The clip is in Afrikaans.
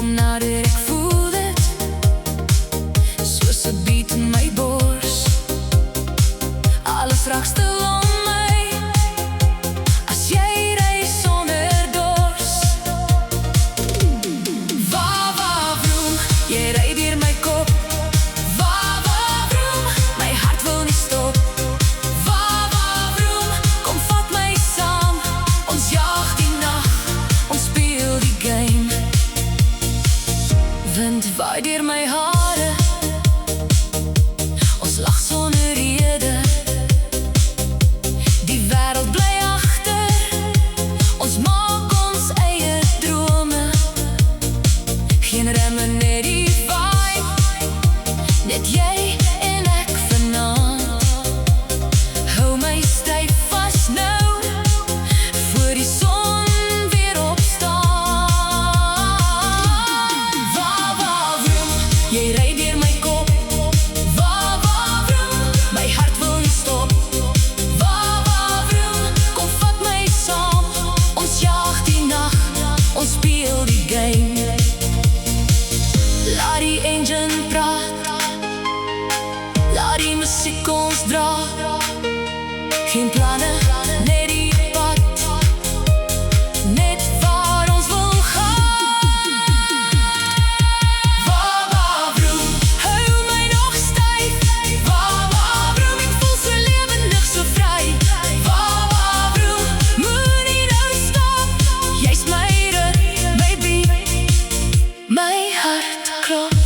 kom nader, ek voel dit soos 'n beat in my bors. Alles raak stil om my as jy ry sonder dors. Wa wa vroom, jy ry deur my kop. Wa wa vroom, my hart wil nie stop. Wa wa vroom, kom vat my saam. Ons jag die nag, ons speel die game. Wind waai deur my hare, ons lag sonder rede. Die wêreld bly agter, ons maak ons eie drome. Geen remme, net die vibe, net jy en ek vanaand. Hou my styf vas nou, voor die son weer opstaan. Wa wa vroom, jy ry deur my kop. Wa wa vroom, my hart wil nie stop. Wa wa vroom, kom vat my saam. Ons jag die nag, ons speel die game. Laat die engine praat, laat die musiek ons dra. Geen planne, net die pad, net waar ons wil gaan. Wa wa vroom, hou my nog styf. Wa wa vroom, ek voel so lewendig, so vry. Wa wa vroom, moenie nou stop. Jy's my rug, my beat, my hart klop.